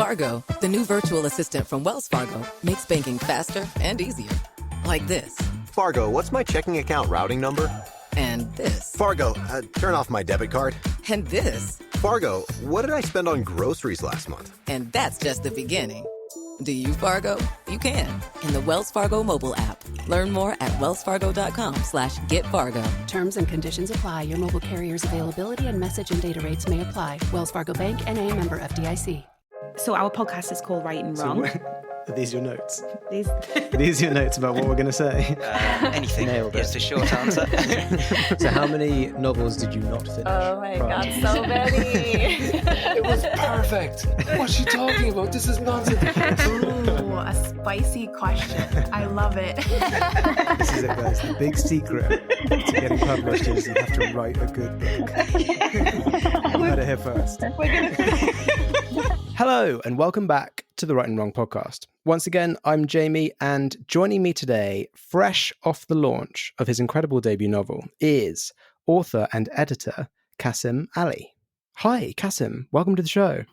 Fargo, the new virtual assistant from Wells Fargo, makes banking faster and easier. Like this. Fargo, what's my checking account routing number? And this. Fargo, turn off my debit card. And this. Fargo, what did I spend on groceries last month? And that's just the beginning. Do you, Fargo? You can. In the Wells Fargo mobile app. Learn more at wellsfargo.com/getfargo. Terms and conditions apply. Your mobile carrier's availability and message and data rates may apply. Wells Fargo Bank, N.A., member FDIC. So our podcast is called Right and Wrong. Are these your notes? These Are these your notes about what we're going to say? Anything. Nailed it. Is the short answer. So how many novels did you not finish? Oh my God, so many. It was perfect. What's she talking about? This is nonsense. Ooh, a spicy question. I love it. This is it, guys. The big secret to getting published is you have to write a good book. You heard it here first. Hello, and welcome back to the Right and Wrong podcast. Once again, I'm Jamie, and joining me today, fresh off the launch of his incredible debut novel, is author and editor Kasim Ali. Hi, Kasim. Welcome to the show.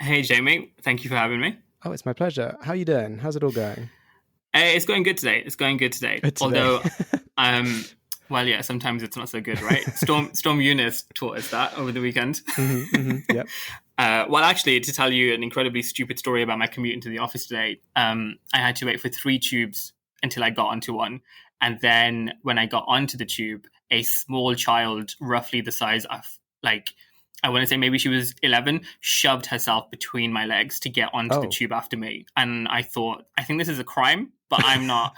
Hey, Jamie. Thank you for having me. Oh, it's my pleasure. How are you doing? How's it all going? It's going good today. Although, well, yeah, sometimes it's not so good, right? Storm Eunice taught us that over the weekend. Yep. Well, actually, to tell you an incredibly stupid story about my commute into the office today, I had to wait for 3 tubes until I got onto one. And then when I got onto the tube, a small child, roughly the size of, I want to say maybe she was 11, shoved herself between my legs to get onto the tube after me. And I thought, I think this is a crime, but I'm not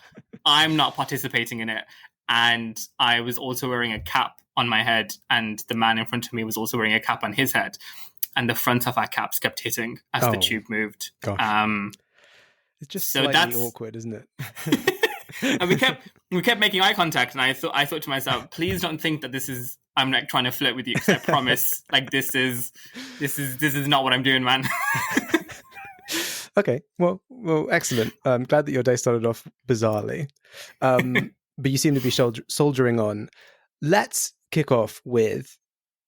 participating in it. And I was also wearing a cap on my head, and the man in front of me was also wearing a cap on his head. And the front of our caps kept hitting as the tube moved. Gosh. It's just so slightly awkward, isn't it? And we kept making eye contact, and I thought to myself, please don't think that I'm like trying to flirt with you, because I promise, like this is not what I'm doing, man. Okay, well, excellent. I'm glad that your day started off bizarrely, but you seem to be soldiering on. Let's kick off with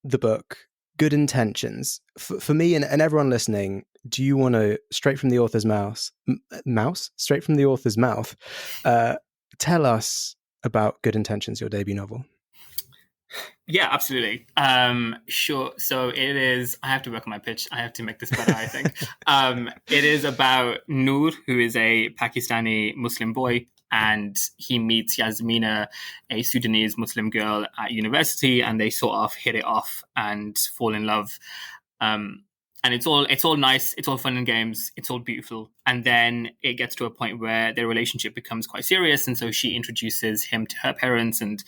the book, Good Intentions. For me and everyone listening, do you want to, straight from the author's mouth, tell us about Good Intentions, your debut novel? Yeah, absolutely. Sure. So it is, I have to work on my pitch. I have to make this better, I think. It is about Noor, who is a Pakistani Muslim boy, and he meets Yasmina, a Sudanese Muslim girl at university, and they sort of hit it off and fall in love. And it's all nice, it's all fun and games, it's all beautiful. And then it gets to a point where their relationship becomes quite serious, and so she introduces him to her parents, and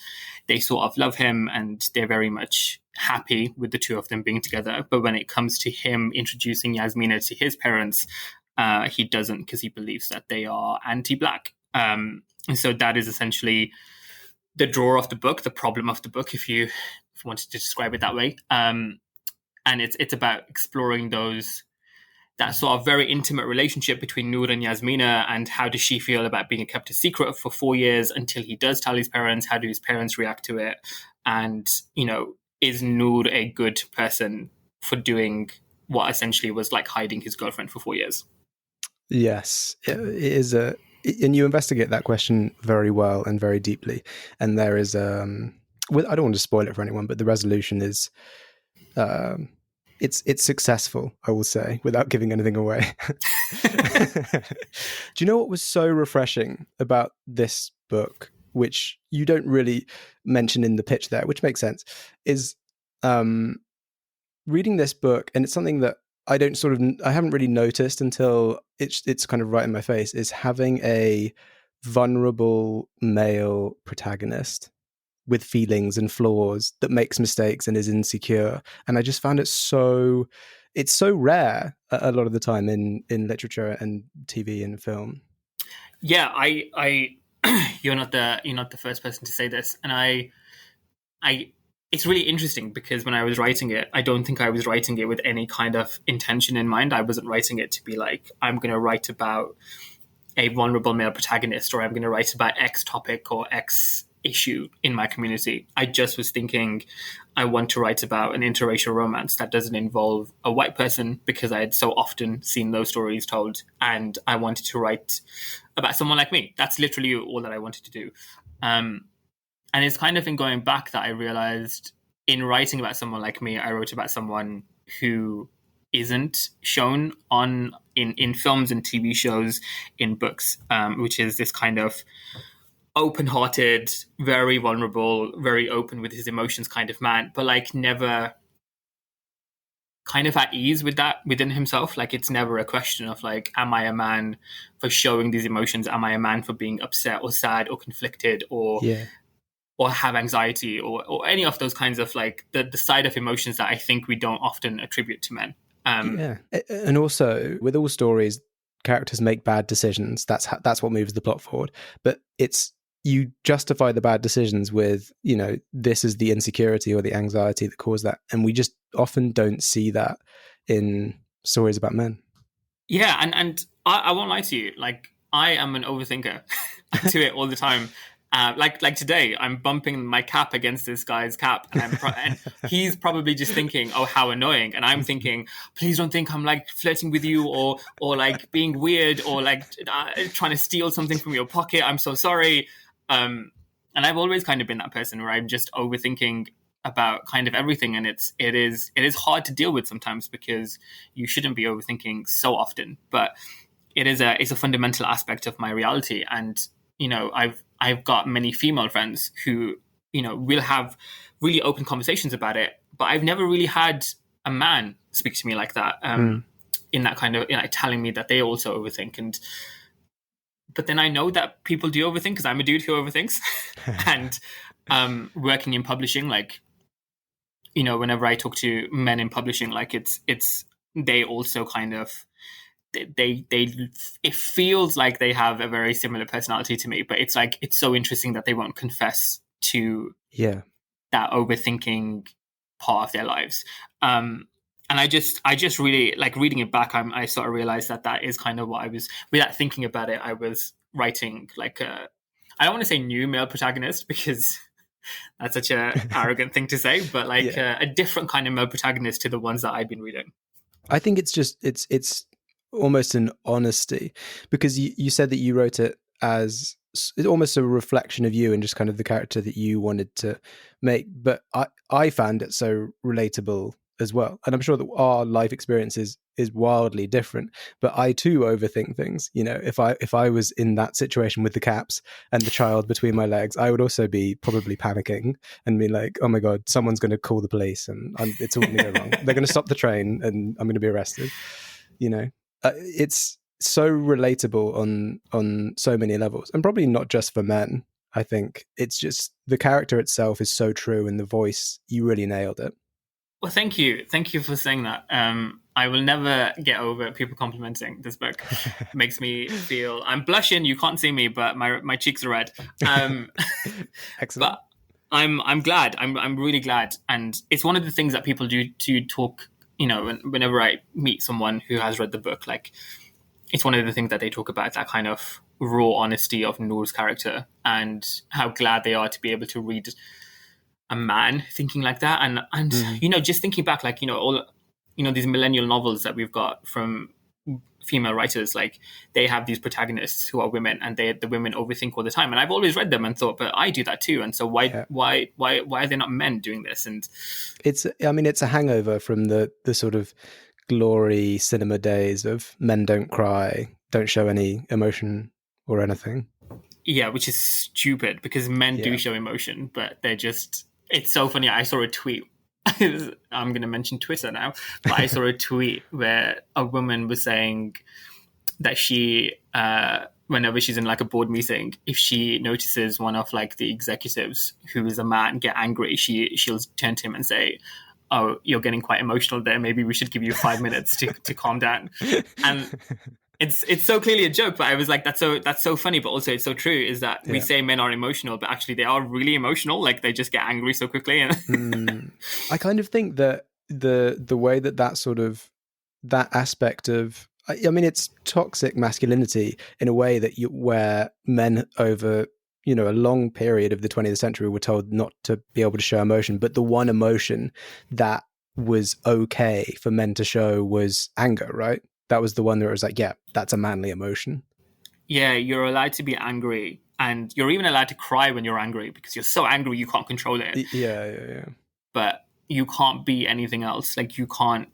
they sort of love him, and they're very much happy with the two of them being together. But when it comes to him introducing Yasmina to his parents, he doesn't, because he believes that they are anti-Black. And so that is essentially the draw of the book, the problem of the book, if you wanted to describe it that way. And it's about exploring that sort of very intimate relationship between Noor and Yasmina, and how does she feel about being kept a secret for 4 years until he does tell his parents? How do his parents react to it? And, is Noor a good person for doing what essentially was like hiding his girlfriend for 4 years? Yes, it is and you investigate that question very well and very deeply. And there is, I don't want to spoil it for anyone, but the resolution is, it's successful, I will say, without giving anything away. Do you know what was so refreshing about this book, which you don't really mention in the pitch there, which makes sense, is reading this book, and it's something that I haven't really noticed until it's kind of right in my face, is having a vulnerable male protagonist with feelings and flaws that makes mistakes and is insecure. And I just found it's so rare a lot of the time in literature and TV and film. Yeah, I you're not the first person to say this, and I it's really interesting, because when I was writing it, I don't think I was writing it with any kind of intention in mind. I wasn't writing it to be like, I'm going to write about a vulnerable male protagonist, or I'm going to write about X topic or X issue in my community. I just was thinking I want to write about an interracial romance that doesn't involve a white person because I had so often seen those stories told, and I wanted to write about someone like me. That's literally all that I wanted to do. And it's kind of in going back that I realized in writing about someone like me, I wrote about someone who isn't shown in films and TV shows, in books, which is this kind of open-hearted, very vulnerable, very open with his emotions kind of man, but like never kind of at ease with that within himself. Like it's never a question of like, am I a man for showing these emotions? Am I a man for being upset or sad or conflicted or have anxiety or any of those kinds of like the side of emotions that I think we don't often attribute to men. And also with all stories, characters make bad decisions. That's what moves the plot forward. But you justify the bad decisions with, this is the insecurity or the anxiety that caused that. And we just often don't see that in stories about men. Yeah, and I won't lie to you. Like, I am an overthinker. I do it all the time. Like today, I'm bumping my cap against this guy's cap, and he's probably just thinking, "Oh, how annoying!" And I'm thinking, "Please don't think I'm like flirting with you, or like being weird, or like trying to steal something from your pocket. I'm so sorry." And I've always kind of been that person where I'm just overthinking about kind of everything, and it is hard to deal with sometimes because you shouldn't be overthinking so often, but it's a fundamental aspect of my reality. And I've got many female friends who, will have really open conversations about it, but I've never really had a man speak to me like that, in that kind of, telling me that they also overthink. But then I know that people do overthink because I'm a dude who overthinks. And working in publishing, like, whenever I talk to men in publishing, like it's they also kind of, it feels like they have a very similar personality to me, but it's like it's so interesting that they won't confess to that overthinking part of their lives. And I just really like reading it back. I sort of realized that is kind of what I was, without thinking about it, I was writing like I don't want to say new male protagonist because that's such a arrogant thing to say, but like a different kind of male protagonist to the ones that I've been reading. I think it's just it's almost an honesty, because you said that you wrote it as almost a reflection of you and just kind of the character that you wanted to make. But I found it so relatable as well, and I'm sure that our life experience is wildly different, but I too overthink things. If I was in that situation with the caps and the child between my legs, I would also be probably panicking and be like, oh my god, someone's going to call the police and it's all going to go wrong. They're going to stop the train and I'm going to be arrested. It's so relatable on so many levels, and probably not just for men. I think it's just the character itself is so true, and the voice, you really nailed it. Well, thank you for saying that. I will never get over people complimenting this book. It makes me feel, I'm blushing. You can't see me, but my cheeks are red. Excellent. But I'm glad. I'm really glad, and it's one of the things that people do to talk. Whenever I meet someone who has read the book, like it's one of the things that they talk about, that kind of raw honesty of Noor's character and how glad they are to be able to read a man thinking like that. And just thinking back, like, all, these millennial novels that we've got from female writers, like they have these protagonists who are women, and the women overthink all the time. And I've always read them and thought, but I do that too. And so why are there not men doing this? And it's a hangover from the sort of glory cinema days of men don't cry, don't show any emotion or anything. Yeah, which is stupid because men do show emotion, but they're just, it's so funny. I saw a tweet. I'm going to mention Twitter now, but I saw a tweet where a woman was saying that she, whenever she's in like a board meeting, if she notices one of like the executives who is a man get angry, she'll turn to him and say, "Oh, you're getting quite emotional there. Maybe we should give you 5 minutes to calm down." And it's so clearly a joke, but I was like, that's so funny, but also it's so true, is that we say men are emotional, but actually they are really emotional. Like they just get angry so quickly. I kind of think that the way that sort of, that aspect of, I mean, it's toxic masculinity in a way that where men over, you know, a long period of the 20th century were told not to be able to show emotion, but the one emotion that was okay for men to show was anger, right? That was the one where it was like, yeah, that's a manly emotion. Yeah, you're allowed to be angry, and you're even allowed to cry when you're angry because you're so angry you can't control it. Yeah. But you can't be anything else. Like, you can't.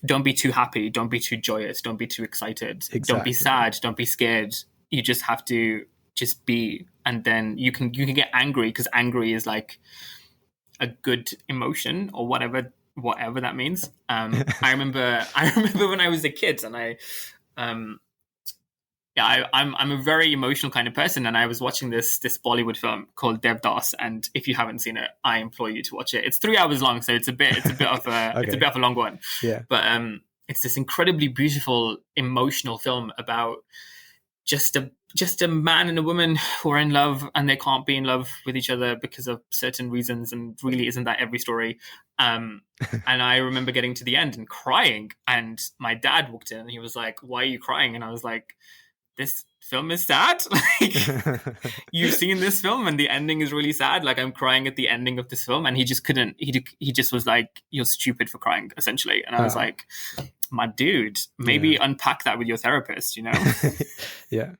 Don't be too happy. Don't be too joyous. Don't be too excited. Exactly. Don't be sad. Don't be scared. You just have to just be, and then you can get angry, because angry is like a good emotion, or whatever that means. I remember when I was a kid, and I'm a very emotional kind of person, and I was watching this Bollywood film called Devdas, and if you haven't seen it, I implore you to watch it. It's 3 hours long, so it's a bit of a Okay. it's a bit of a long one. Yeah. But it's this incredibly beautiful, emotional film about just a man and a woman who are in love, and they can't be in love with each other because of certain reasons, and really isn't that every story. And I remember getting to the end and crying, and my dad walked in and he was like, "Why are you crying?" And I was like, "This film is sad. Like, you've seen this film and the ending is really sad. Like, I'm crying at the ending of this film." And he just couldn't. He just was like, "You're stupid for crying," essentially. And I was like, "My dude, maybe unpack that with your therapist, you know?" Yeah.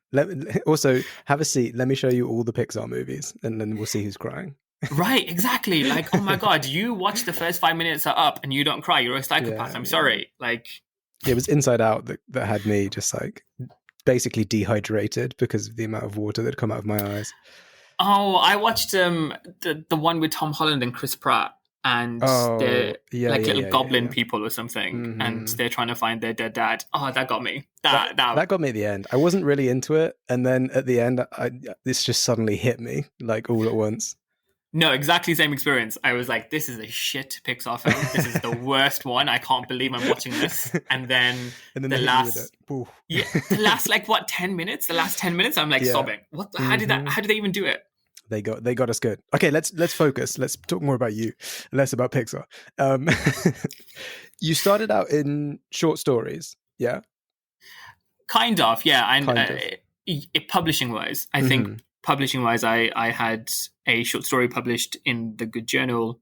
Also, have a seat. Let me show you all the Pixar movies, and then we'll see who's crying. Right, exactly. Like, oh my God, you watch the first 5 minutes of Up and you don't cry. You're a psychopath. I'm sorry. Like, it was Inside Out that had me just like basically dehydrated because of the amount of water that had come out of my eyes. Oh, I watched the one with Tom Holland and Chris Pratt, and they're little goblin people or something, and they're trying to find their dead dad. Oh, that got me. That got me at the end. I wasn't really into it, and then at the end, this just suddenly hit me like all at once. No, exactly same experience. I was like, "This is a shit Pixar film. This is the worst one. I can't believe I'm watching this." And then the last like what 10 minutes? The last 10 minutes, I'm like sobbing. What? How did they even do it? They got us good. Okay, let's focus. Let's talk more about you, less about Pixar. You started out in short stories, yeah? Kind of, yeah. And publishing wise, I think publishing wise, I had a short story published in the Good Journal,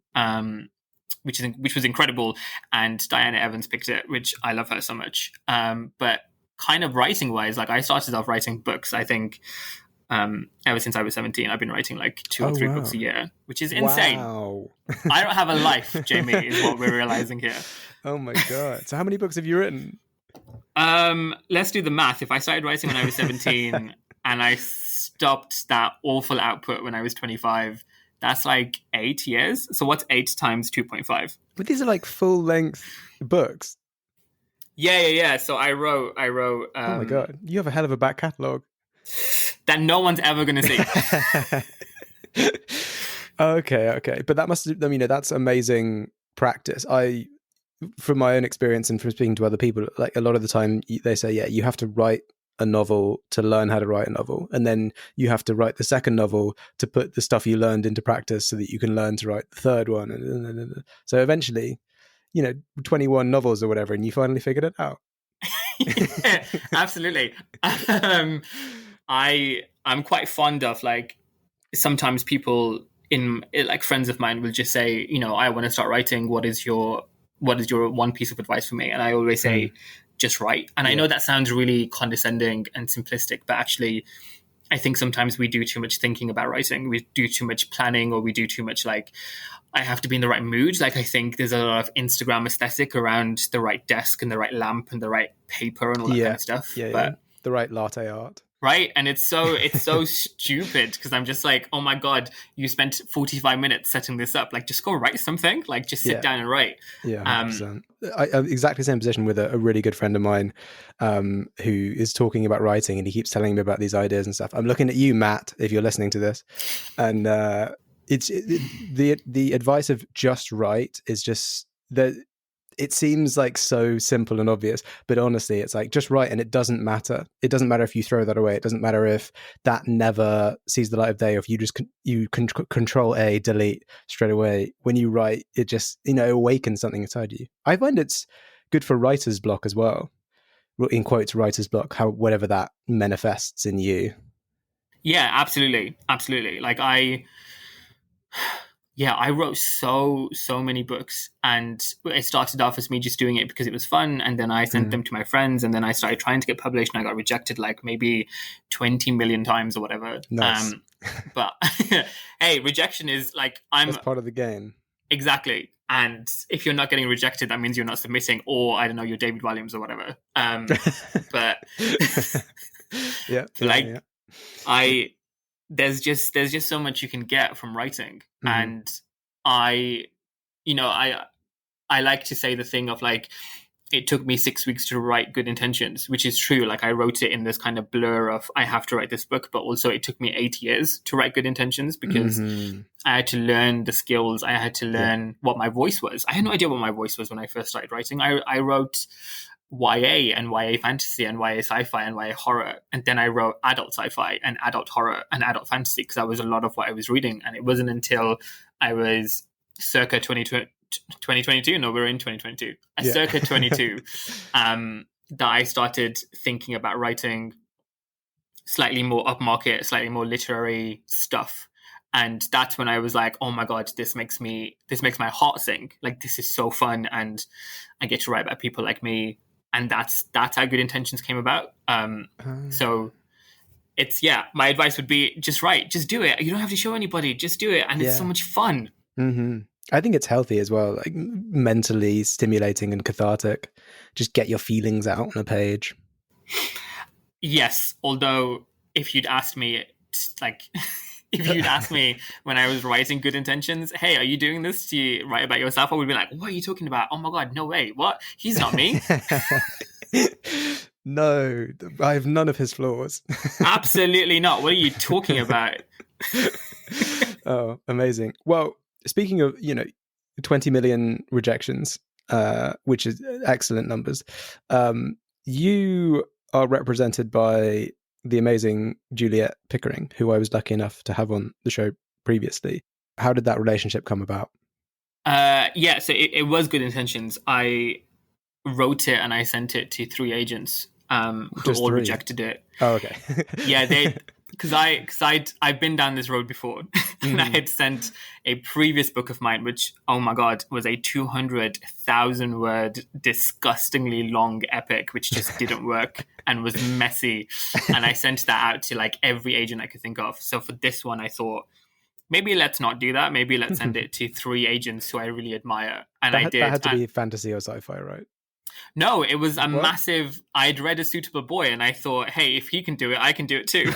which was incredible, and Diana Evans picked it, which I love her so much. But kind of writing wise, like, I started off writing books, I think. Ever since I was 17, I've been writing like 2 or 3 books a year, which is insane. Wow. I don't have a life, Jamie, is what we're realizing here. Oh my God. So how many books have you written? Let's do the math. If I started writing when I was 17 and I stopped that awful output when I was 25, that's like 8 years. So what's 8 times 2.5? But these are like full length books. Yeah. So I wrote. Oh my God. You have a hell of a back catalogue. That no one's ever going to see. Okay. But that must, I mean, that's amazing practice. From my own experience and from speaking to other people, like, a lot of the time they say, yeah, you have to write a novel to learn how to write a novel. And then you have to write the second novel to put the stuff you learned into practice so that you can learn to write the third one. So eventually, 21 novels or whatever, and you finally figured it out. Yeah, absolutely. I'm quite fond of, like, sometimes people like friends of mine will just say, I want to start writing. What is your one piece of advice for me? And I always say, just write. And I know that sounds really condescending and simplistic, but actually I think sometimes we do too much thinking about writing. We do too much planning, or we do too much, like, I have to be in the right mood. Like, I think there's a lot of Instagram aesthetic around the right desk and the right lamp and the right paper and all that kind of stuff. But the right latte art. Right. And it's so stupid, because I'm just like, oh my God, you spent 45 minutes setting this up. Like, just go write something. Like, just sit down and write. Yeah, 100%. I'm exactly the same position with a really good friend of mine who is talking about writing, and he keeps telling me about these ideas and stuff. I'm looking at you, Matt, if you're listening to this. And the advice of just write is just that. It seems like so simple and obvious, but honestly, it's like, just write, and it doesn't matter. It doesn't matter if you throw that away. It doesn't matter if that never sees the light of day, or if you just control A, delete straight away. When you write, it just awakens something inside you. I find it's good for writer's block as well. In quotes, writer's block, whatever that manifests in you. Yeah, absolutely. Like I wrote so many books, and it started off as me just doing it because it was fun, and then I sent them to my friends, and then I started trying to get published, and I got rejected like maybe 20 million times or whatever. Nice. But hey, rejection is like That's part of the game. Exactly. And if you're not getting rejected, that means you're not submitting, or I don't know, you're David Williams or whatever. But there's just so much you can get from writing, and I like to say the thing of like, it took me 6 weeks to write Good Intentions, which is true. Like I wrote it in this kind of blur of I have to write this book, but also it took me 8 years to write Good Intentions because I had to learn the skills. I had to learn what my voice was. I had no idea what my voice was when I first started writing. I wrote YA and YA fantasy and YA sci-fi and YA horror. And then I wrote adult sci-fi and adult horror and adult fantasy because that was a lot of what I was reading. And it wasn't until I was circa 2022. No, we're in 2022. Circa 22, that I started thinking about writing slightly more upmarket, slightly more literary stuff. And that's when I was like, oh my God, this makes my heart sing. Like, this is so fun. And I get to write about people like me. And that's how Good Intentions came about. So it's, my advice would be just write, just do it. You don't have to show anybody, just do it. And it's so much fun. I think it's healthy as well, like mentally stimulating and cathartic. Just get your feelings out on a page. Yes, although if you'd asked me, when I was writing Good Intentions, hey, are you doing this to write about yourself? I would be like, what are you talking about? Oh my God, no way. What? He's not me. No, I have none of his flaws. Absolutely not. What are you talking about? Oh, amazing. Well, speaking of, 20 million rejections, which is excellent numbers, you are represented by the amazing Juliet Pickering, who I was lucky enough to have on the show previously. How did that relationship come about? So it was Good Intentions. I wrote it and I sent it to 3 agents who Just all 3? rejected it. Oh, okay. Yeah, because I've been down this road before, and I had sent a previous book of mine, which, oh my God, was a 200,000 word, disgustingly long epic, which just didn't work and was messy. And I sent that out to like every agent I could think of. So for this one, I thought, maybe let's not do that. Maybe let's send it to 3 agents who I really admire. And I did. That had to be fantasy or sci-fi, right? No, it was a massive. I'd read A Suitable Boy, and I thought, hey, if he can do it, I can do it too.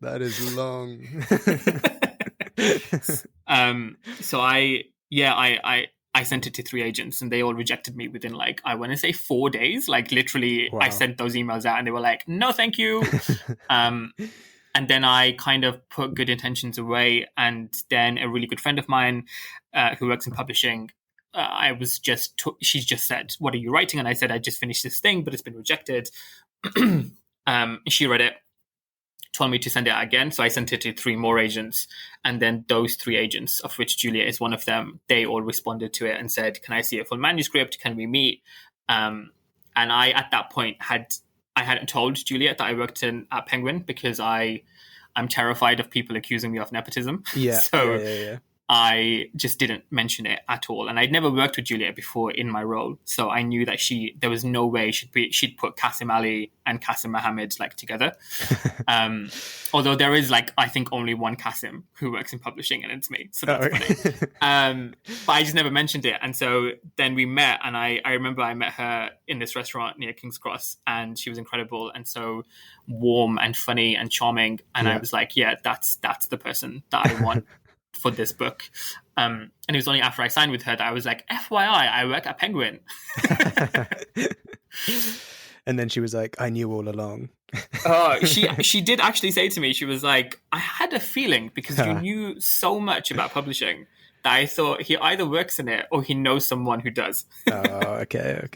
That is long. So I sent it to 3 agents, and they all rejected me within like, I want to say 4 days. Like literally, wow. I sent those emails out, and they were like, no, thank you. And then I kind of put Good Intentions away, and then a really good friend of mine who works in publishing. She's just said, what are you writing? And I said, I just finished this thing, but it's been rejected. She read it, told me to send it out again. So I sent it to 3 more agents. And then those 3 agents, of which Julia is one of them, they all responded to it and said, can I see a full manuscript? Can we meet? And I, at that point, I hadn't told Juliet that I worked at Penguin because I'm terrified of people accusing me of nepotism. Yeah. So I just didn't mention it at all. And I'd never worked with Juliet before in my role. So I knew that there was no way she'd put Kasim Ali and Kasim Mohammed like together. Although there is like, I think only one Kasim who works in publishing, and it's me. So that's funny. But I just never mentioned it. And so then we met, and I remember I met her in this restaurant near King's Cross, and she was incredible and so warm and funny and charming. And I was like, yeah, that's the person that I want for this book. And it was only after I signed with her that I was like, FYI, I work at Penguin. And then she was like, I knew all along. She did actually say to me, she was like, I had a feeling because you knew so much about publishing that I thought he either works in it or he knows someone who does. Okay.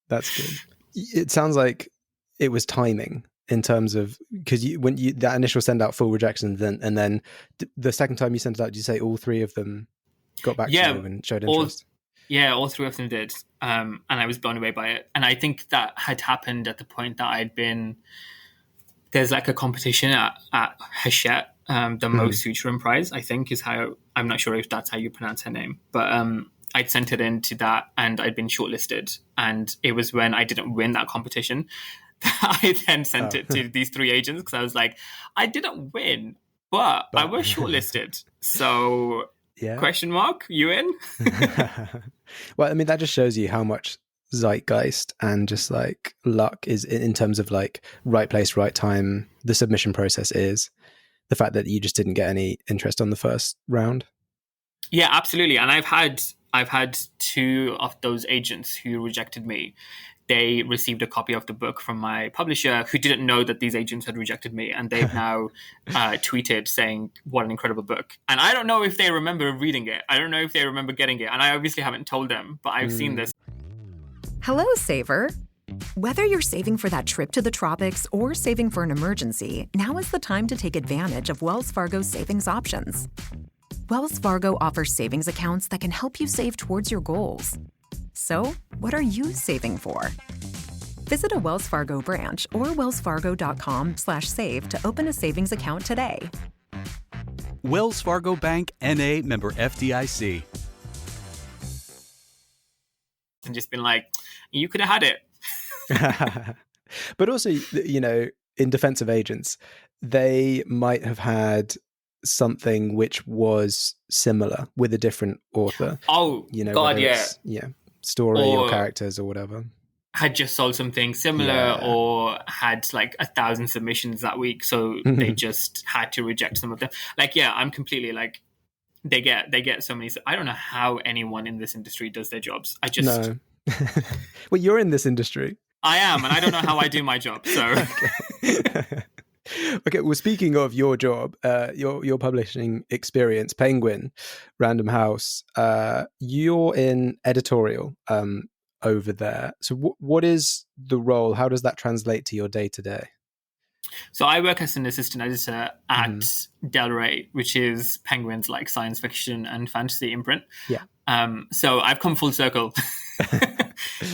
That's good. It sounds like it was timing in terms of, because when that initial send out full rejection, and then the second time you sent it out, did you say all 3 of them got back to you and showed interest? All 3 of them did. And I was blown away by it. And I think that had happened at the point that I'd been there's like a competition at Hachette, the most featuring prize, I think is how, I'm not sure if that's how you pronounce her name, but I'd sent it into that and I'd been shortlisted. And it was when I didn't win that competition that I then sent it to these 3 agents, because I was like, I didn't win, but I was shortlisted. So Yeah. question mark, you in? Well, I mean, that just shows you how much zeitgeist and just like luck is in terms of like right place, right time, the submission process is. The fact that you just didn't get any interest on the first round. Yeah, absolutely. And I've had 2 of those agents who rejected me. They received a copy of the book from my publisher, who didn't know that these agents had rejected me. And they've now tweeted saying, what an incredible book. And I don't know if they remember reading it. I don't know if they remember getting it. And I obviously haven't told them, but I've seen this. Hello, saver. Whether you're saving for that trip to the tropics or saving for an emergency, now is the time to take advantage of Wells Fargo's savings options. Wells Fargo offers savings accounts that can help you save towards your goals. So, what are you saving for? Visit a Wells Fargo branch or wellsfargo.com/save to open a savings account today. Wells Fargo Bank, N.A., member FDIC. And just been like, you could have had it. But also, you know, in defense of agents, they might have had something which was similar with a different author. Oh, you know, God, yeah. Story or characters or whatever. Had just sold something similar or had like 1,000 submissions that week. So they just had to reject some of them. Like, yeah, I'm completely like, they get so many. I don't know how anyone in this industry does their jobs. I just... No. Well, you're in this industry. I am, and I don't know how I do my job. So, okay. Well, speaking of your job, your publishing experience, Penguin, Random House, you're in editorial over there. So, what is the role? How does that translate to your day to day? So, I work as an assistant editor at Del Rey, which is Penguin's like science fiction and fantasy imprint. Yeah. So I've come full circle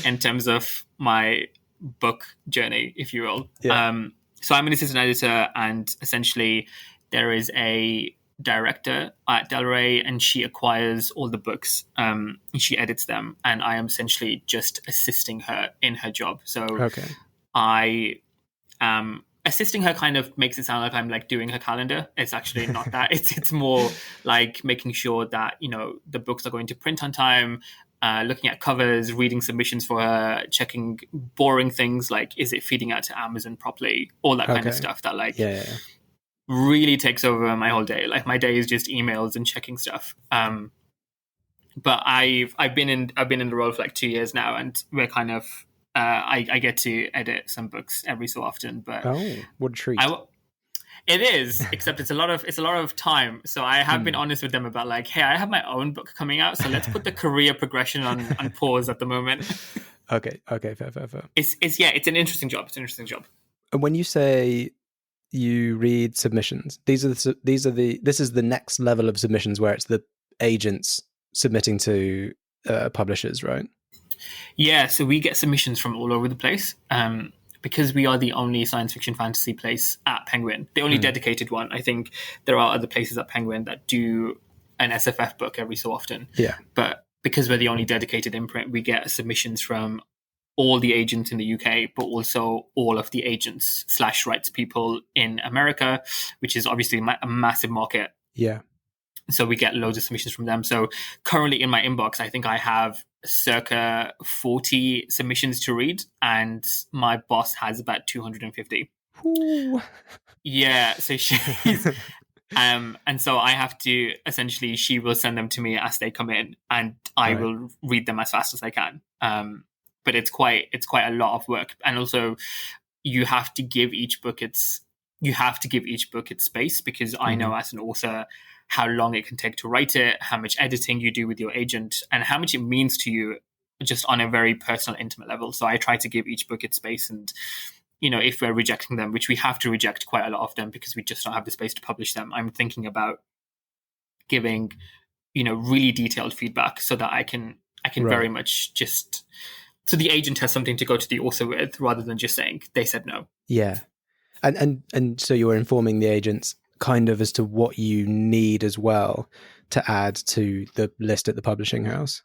in terms of my book journey, if you will. Yeah. So I'm an assistant editor, and essentially there is a director at Del Rey, and she acquires all the books. And she edits them, and I am essentially just assisting her in her job. So I am assisting her kind of makes it sound like I'm like doing her calendar. It's actually not that. It's more like making sure that, you know, the books are going to print on time, looking at covers, reading submissions for her, checking boring things like, is it feeding out to Amazon properly? All that kind of stuff that like really takes over my whole day. Like my day is just emails and checking stuff. But I've been in the role for like 2 years now, and we're kind of I get to edit some books every so often. But what a treat! It is, except it's a lot of time. So I have been honest with them about like, hey, I have my own book coming out, so let's put the career progression on pause at the moment. Okay, fair. It's an interesting job. It's an interesting job. And when you say you read submissions, this is the next level of submissions where it's the agents submitting to publishers, right? Yeah, so we get submissions from all over the place. Because we are the only science fiction fantasy place at Penguin, the only dedicated one. I think there are other places at Penguin that do an SFF book every so often. Yeah. But because we're the only dedicated imprint, we get submissions from all the agents in the UK, but also all of the agents / rights people in America, which is obviously a massive market. Yeah. So we get loads of submissions from them. So currently in my inbox, I think I have circa 40 submissions to read, and my boss has about 250. Ooh. Yeah, so she's and so I have to essentially, she will send them to me as they come in, and I will read them as fast as I can. But it's quite a lot of work, and also you have to give each book its space, because I know as an author how long it can take to write it, how much editing you do with your agent, and how much it means to you just on a very personal, intimate level. So I try to give each book its space. And, you know, if we're rejecting them, which we have to reject quite a lot of them because we just don't have the space to publish them, I'm thinking about giving, you know, really detailed feedback so that I can very much just, so the agent has something to go to the author with rather than just saying they said no. Yeah. And so you're informing the agents kind of as to what you need as well to add to the list at the publishing house.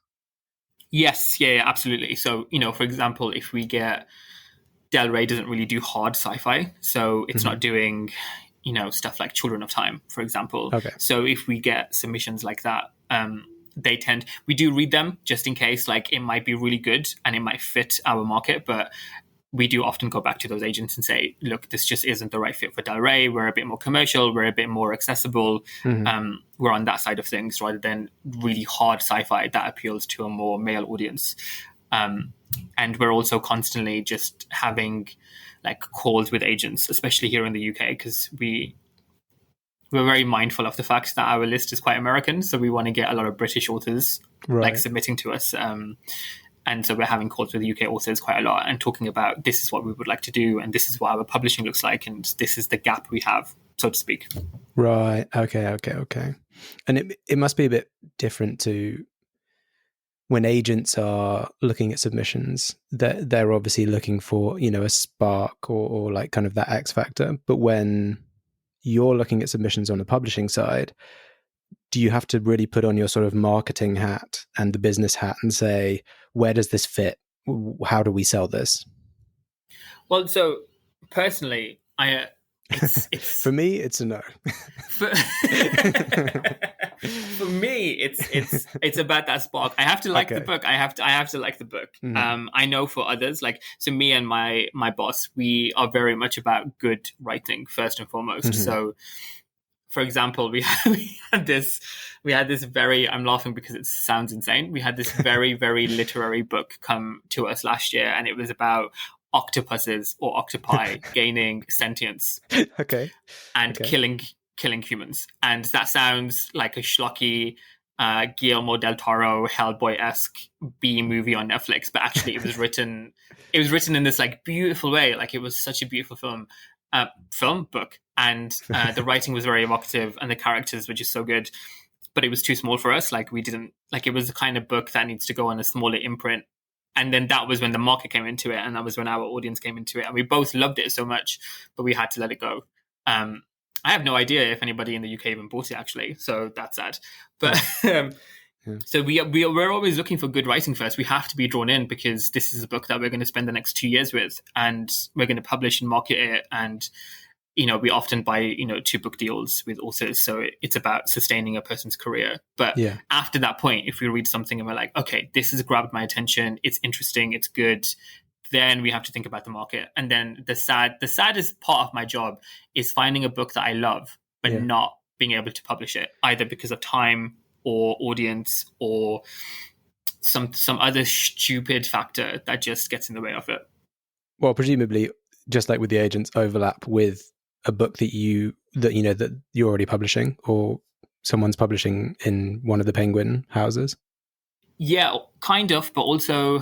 Yes, yeah, absolutely. So, for example, if we get Del Rey doesn't really do hard sci-fi, so it's not doing, stuff like Children of Time, for example. Okay. So if we get submissions like that, we do read them just in case, like it might be really good and it might fit our market, but we do often go back to those agents and say, look, this just isn't the right fit for Del Rey. We're a bit more commercial. We're a bit more accessible. We're on that side of things rather than really hard sci-fi that appeals to a more male audience. And we're also constantly just having like calls with agents, especially here in the UK, because we're very mindful of the fact that our list is quite American. So we want to get a lot of British authors like submitting to us. And so we're having calls with UK authors quite a lot and talking about this is what we would like to do and this is what our publishing looks like and this is the gap we have, so to speak. Right. Okay. And it must be a bit different to when agents are looking at submissions, they're obviously looking for, a spark or like kind of that X factor. But when you're looking at submissions on the publishing side, do you have to really put on your sort of marketing hat and the business hat and say, where does this fit? How do we sell this? Well, so personally, it's for me, it's a no. For me, it's about that spark. I have to like the book. I have to like the book. I know for others, like, so me and my boss, we are very much about good writing first and foremost. So, for example, we had this very, I'm laughing because it sounds insane. We had this very, very literary book come to us last year, and it was about octopuses or octopi gaining sentience. And killing humans. And that sounds like a schlocky Guillermo del Toro Hellboy-esque B movie on Netflix, but actually it was written in this like beautiful way. Like it was such a beautiful book, and the writing was very evocative and the characters were just so good, but it was too small for us. Like we didn't, like, it was the kind of book that needs to go on a smaller imprint. And then that was when the market came into it, and that was when our audience came into it, and we both loved it so much, but we had to let it go. I have no idea if anybody in the UK even bought it, actually, so that's sad. But so we're always looking for good writing first. We have to be drawn in because this is a book that we're going to spend the next 2 years with, and we're going to publish and market it. And we often buy 2 book deals with authors, so it's about sustaining a person's career. But after that point, if we read something and we're like, okay, this has grabbed my attention, it's interesting, it's good, then we have to think about the market. And then the saddest part of my job is finding a book that I love but not being able to publish it, either because of time or audience or some other stupid factor that just gets in the way of it. Well, presumably, just like with the agents, overlap with a book that you're already publishing, or someone's publishing in one of the Penguin houses. Yeah, kind of, but also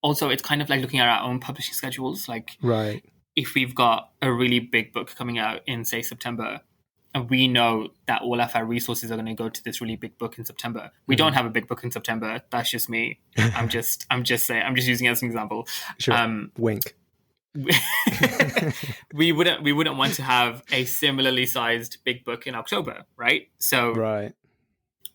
it's kind of like looking at our own publishing schedules. Like, right, if we've got a really big book coming out in, say, September, and we know that all of our resources are going to go to this really big book in September. We don't have a big book in September. That's just me. I'm just using it as an example. Sure. Wink. we wouldn't want to have a similarly sized big book in October, right? So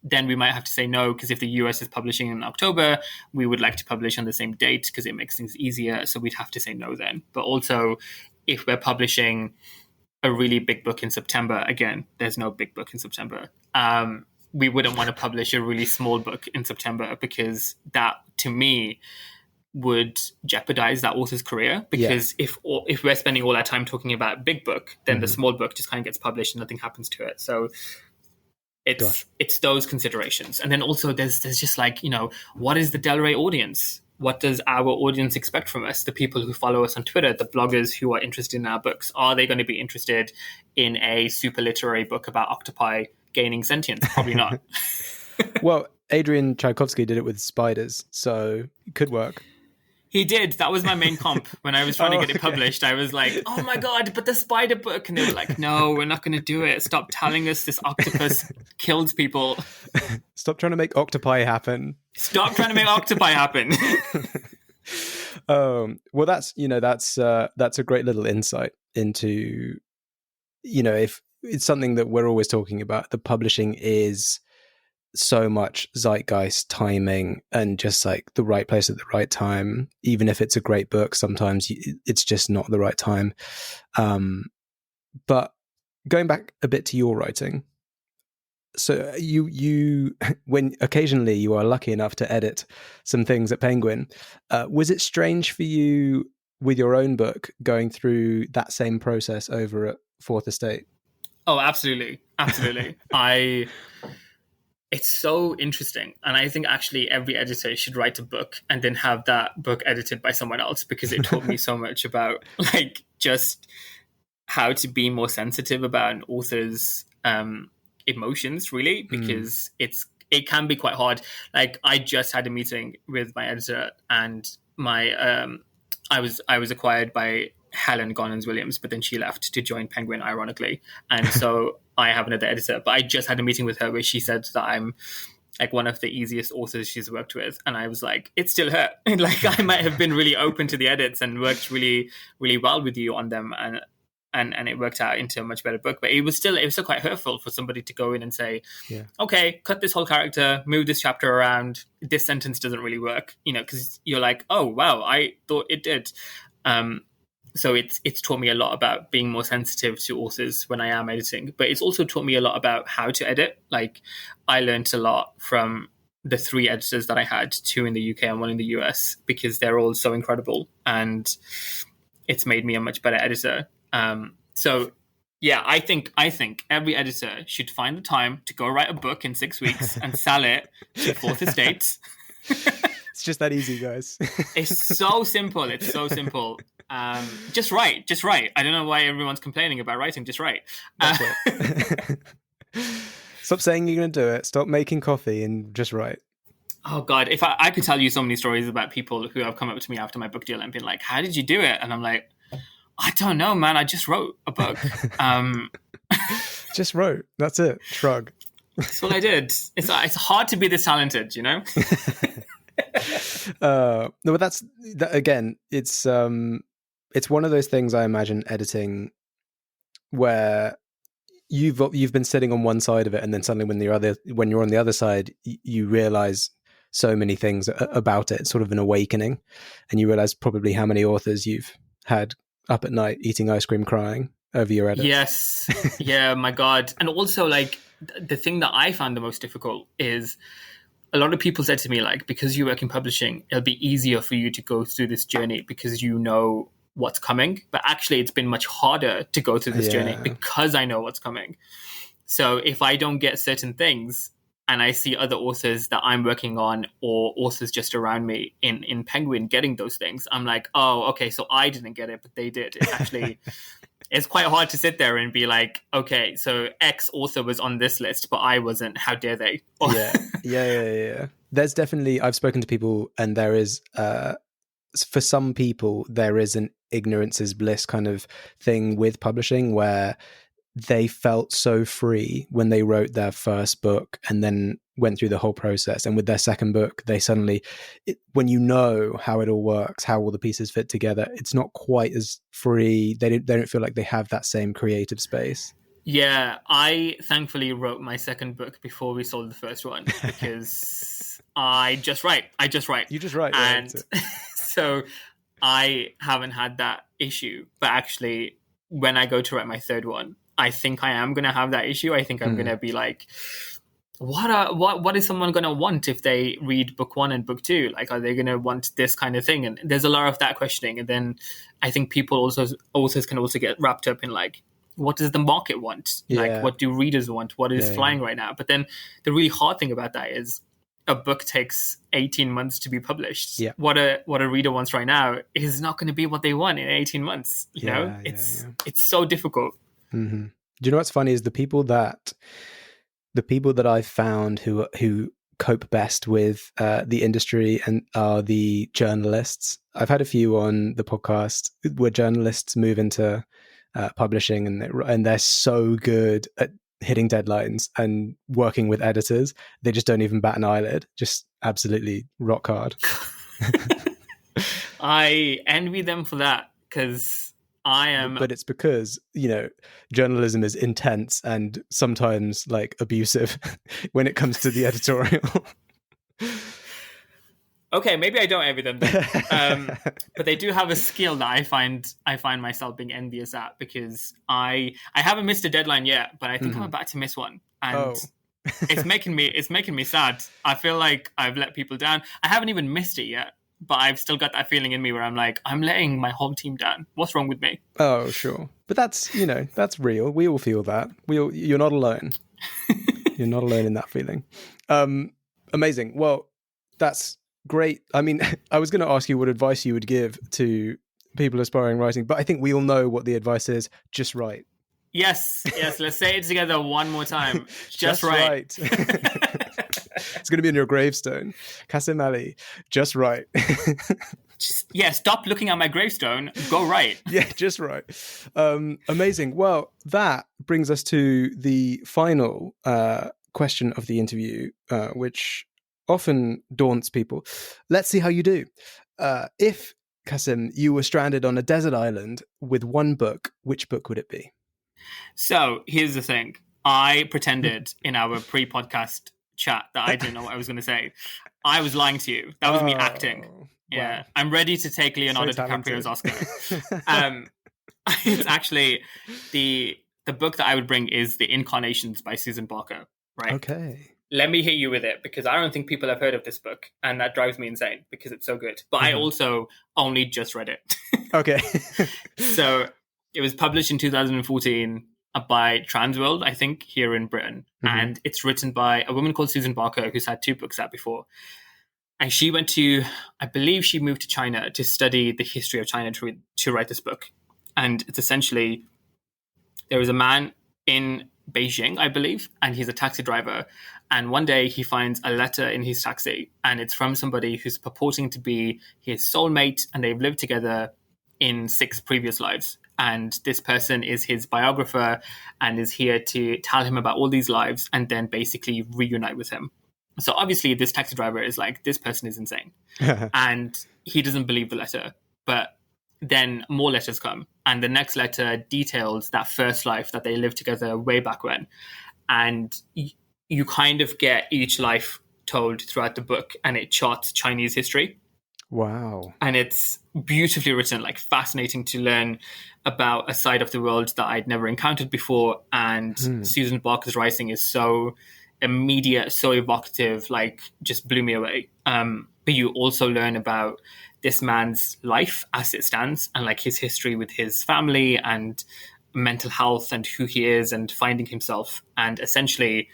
then we might have to say no, because if the US is publishing in October, we would like to publish on the same date because it makes things easier. So we'd have to say no then. But also, if we're publishing a really big book in September, again, there's no big book in September. We wouldn't want to publish a really small book in September, because that, to me, would jeopardize that author's career. Because if we're spending all our time talking about big book, then the small book just kind of gets published and nothing happens to it. So it's those considerations. And then also there's just like, what is the Del Rey audience? What does our audience expect from us? The people who follow us on Twitter, the bloggers who are interested in our books, are they going to be interested in a super literary book about octopi gaining sentience? Probably not. Well, Adrian Tchaikovsky did it with spiders, so it could work. He did. That was my main comp. When I was trying to get it published, I was like, oh my God, but the spider book. And they were like, no, we're not going to do it. Stop telling us this octopus kills people. Stop trying to make octopi happen. Stop trying to make octopi happen. Well, that's a great little insight. into, if it's something that we're always talking about, the publishing is so much zeitgeist, timing, and just like the right place at the right time. Even if it's a great book, sometimes it's just not the right time. But going back a bit to your writing, so you when occasionally you are lucky enough to edit some things at Penguin, was it strange for you with your own book going through that same process over at Fourth Estate? Oh, absolutely. It's so interesting. And I think actually every editor should write a book and then have that book edited by someone else, because it taught me so much about like just how to be more sensitive about an author's emotions, really, because it can be quite hard. Like I just had a meeting with my editor, and my I was acquired by Helen Gonnans-Williams, but then she left to join Penguin, ironically. And so I have another editor, but I just had a meeting with her where she said that I'm like one of the easiest authors she's worked with. And I was like, it's still her. Like I might have been really open to the edits and worked really, really well with you on them. And it worked out into a much better book. But it was still quite hurtful for somebody to go in and say, okay, cut this whole character, move this chapter around. This sentence doesn't really work, because you're like, oh, wow, I thought it did. So it's taught me a lot about being more sensitive to authors when I am editing. But it's also taught me a lot about how to edit. Like I learned a lot from the 3 editors that I had, 2 in the UK and 1 in the US, because they're all so incredible. And it's made me a much better editor. So yeah, I think every editor should find the time to go write a book in 6 weeks and sell it to Fourth Estate. It's just that easy, guys. It's so simple. Just write. I don't know why everyone's complaining about writing. Just write. That's it. Stop saying you're going to do it. Stop making coffee and just write. Oh God, if I could tell you so many stories about people who have come up to me after my book deal and been like, how did you do it? And I'm like, I don't know, man. I just wrote a book. Just wrote. That's it. Shrug. That's what I did. It's hard to be this talented, No, but that again. It's one of those things, I imagine, editing, where you've been sitting on one side of it, and then suddenly when you're on the other side, you realize so many things about it. It's sort of an awakening, and you realize probably how many authors you've had up at night eating ice cream crying over your edits. Yes. Yeah, my God. And also, like, the thing that I found the most difficult is a lot of people said to me, like, because you work in publishing, it'll be easier for you to go through this journey because you know what's coming. But actually, it's been much harder to go through this journey because I know what's coming. So if I don't get certain things, and I see other authors that I'm working on or authors just around me in Penguin getting those things, I'm like, oh, okay, so I didn't get it, but they did. It's actually, it's quite hard to sit there and be like, okay, so X author was on this list, but I wasn't. How dare they? Yeah. There's definitely, I've spoken to people, and there is, for some people, there is an ignorance is bliss kind of thing with publishing where they felt so free when they wrote their first book and then went through the whole process. And with their second book, they suddenly, when you know how it all works, how all the pieces fit together, it's not quite as free. They don't feel like they have that same creative space. Yeah, I thankfully wrote my second book before we sold the first one because I just write. You just write. And so I haven't had that issue. But actually, when I go to write my third one, I think I am going to have that issue. I think I'm going to be like, what is someone going to want if they read book 1 and book 2? Like, are they going to want this kind of thing? And there's a lot of that questioning. And then I think authors can also get wrapped up in like, what does the market want? Yeah. Like, what do readers want? What is flying right now? But then the really hard thing about that is a book takes 18 months to be published. Yeah. What a reader wants right now is not going to be what they want in 18 months. You know, it's so difficult. Mm-hmm. Do you know what's funny is the people that I've found who cope best with the industry and are the journalists. I've had a few on the podcast where journalists move into publishing and they're so good at hitting deadlines and working with editors. They just don't even bat an eyelid. Just absolutely rock hard. I envy them for that because I am. But it's because, journalism is intense and sometimes like abusive when it comes to the editorial. Okay, maybe I don't envy them then. But they do have a skill that I find myself being envious at, because I haven't missed a deadline yet, but I think I'm about to miss one, and it's making me sad. I feel like I've let people down. I haven't even missed it yet, but I've still got that feeling in me where I'm like, I'm letting my whole team down. What's wrong with me? Oh, sure, but that's that's real. We all feel that. You're not alone. You're not alone in that feeling. Amazing. Well, that's great. I mean, I was going to ask you what advice you would give to people aspiring writing, but I think we all know what the advice is. Just write. Yes. Let's say it together one more time. Just write. It's going to be on your gravestone. Kasim Ali, just write. Stop looking at my gravestone. Go write. Yeah, just write. Amazing. Well, that brings us to the final question of the interview, which often daunts people. Let's see how you do. If, Kasim, you were stranded on a desert island with one book, which book would it be? So here's the thing. I pretended in our pre-podcast chat that I didn't know what I was going to say. I was lying to you. That was me acting. Yeah. Wow. I'm ready to take Leonardo DiCaprio's Oscar. It's actually the book that I would bring is The Incarnations by Susan Barker. Right. Okay. Let me hit you with it, because I don't think people have heard of this book, and that drives me insane because it's so good. But I also only just read it. Okay. So it was published in 2014 by Transworld, I think, here in Britain. And it's written by a woman called Susan Barker, who's had 2 books out before. And she I believe she moved to China to study the history of China to write this book. And it's essentially, there is a man in Beijing, I believe, and he's a taxi driver. And one day he finds a letter in his taxi, and it's from somebody who's purporting to be his soulmate, and they've lived together in 6 previous lives. And this person is his biographer and is here to tell him about all these lives and then basically reunite with him. So obviously this taxi driver is like, this person is insane. And he doesn't believe the letter. But then more letters come. And the next letter details that first life that they lived together way back when. And you kind of get each life told throughout the book, and it charts Chinese history. Wow. And it's beautifully written, like fascinating to learn about a side of the world that I'd never encountered before. And Susan Barker's writing is so immediate, so evocative, like just blew me away. But you also learn about this man's life as it stands, and like his history with his family and mental health and who he is and finding himself. And essentially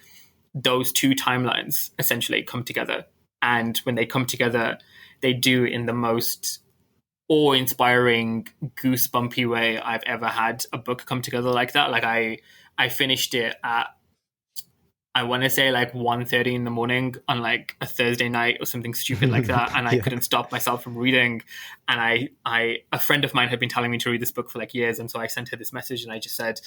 those 2 timelines essentially come together. And when they come together, they do in the most awe-inspiring, goosebumpy way I've ever had a book come together like that. Like I finished it at, I want to say like 1:30 in the morning on like a Thursday night or something stupid like that. And I couldn't stop myself from reading. And a friend of mine had been telling me to read this book for like years. And so I sent her this message and I just said,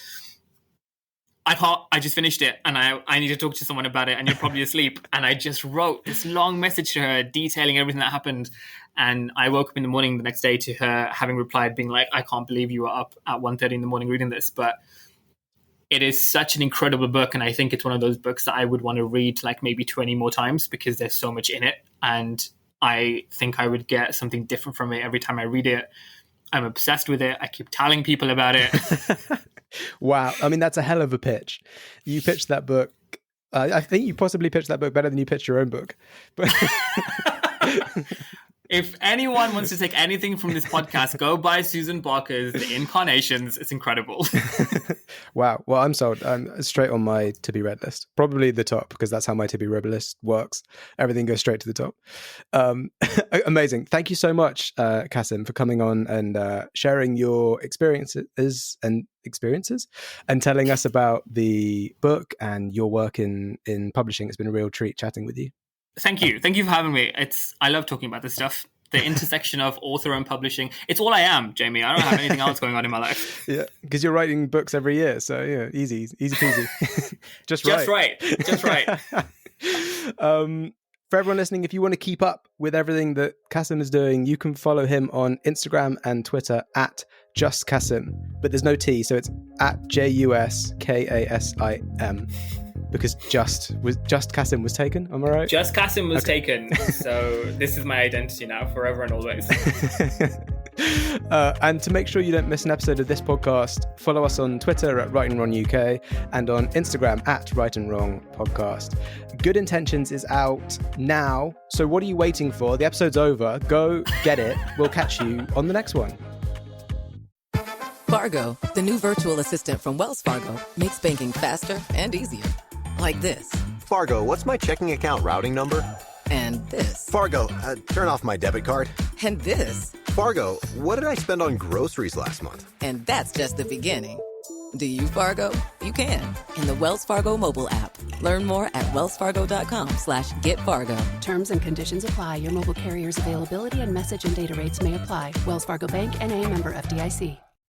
I just finished it and I need to talk to someone about it, and you're probably asleep. And I just wrote this long message to her detailing everything that happened. And I woke up in the morning the next day to her having replied, being like, I can't believe you were up at 1:30 in the morning reading this. But it is such an incredible book. And I think it's one of those books that I would want to read like maybe 20 more times, because there's so much in it. And I think I would get something different from it every time I read it. I'm obsessed with it. I keep telling people about it. Wow. I mean, that's a hell of a pitch. You pitched that book. I think you possibly pitched that book better than you pitched your own book. But if anyone wants to take anything from this podcast, go buy Susan Barker's The Incarnations. It's incredible. Wow. Well, I'm sold. I'm straight on my to be read list. Probably the top, because that's how my to be read list works. Everything goes straight to the top. Amazing. Thank you so much, Kasim, for coming on and sharing your experiences and telling us about the book and your work in publishing. It's been a real treat chatting with you. Thank you. Thank you for having me. I love talking about this stuff. The intersection of author and publishing. It's all I am, Jamie. I don't have anything else going on in my life. Yeah, because you're writing books every year. So yeah, easy peasy. Just right. Just right. For everyone listening, if you want to keep up with everything that Kasim is doing, you can follow him on Instagram and Twitter at JustKasim, but there's no T, so it's at JUSKASIM, because Just Kasim was taken. Am I right? Just Kasim was taken. So this is my identity now, forever and always. And to make sure you don't miss an episode of this podcast, follow us on Twitter at Right and Wrong UK and on Instagram at Right and Wrong Podcast. Good Intentions is out now, so what are you waiting for? The episode's over. Go get it. We'll catch you on the next one. Fargo, the new virtual assistant from Wells Fargo, makes banking faster and easier. Like this. Fargo, what's my checking account routing number? And this. Fargo, turn off my debit card. And this. Fargo, what did I spend on groceries last month? And that's just the beginning. Do you, Fargo? You can. In the Wells Fargo mobile app. Learn more at wellsfargo.com/getfargo. Terms and conditions apply. Your mobile carrier's availability and message and data rates may apply. Wells Fargo Bank, N.A., member FDIC.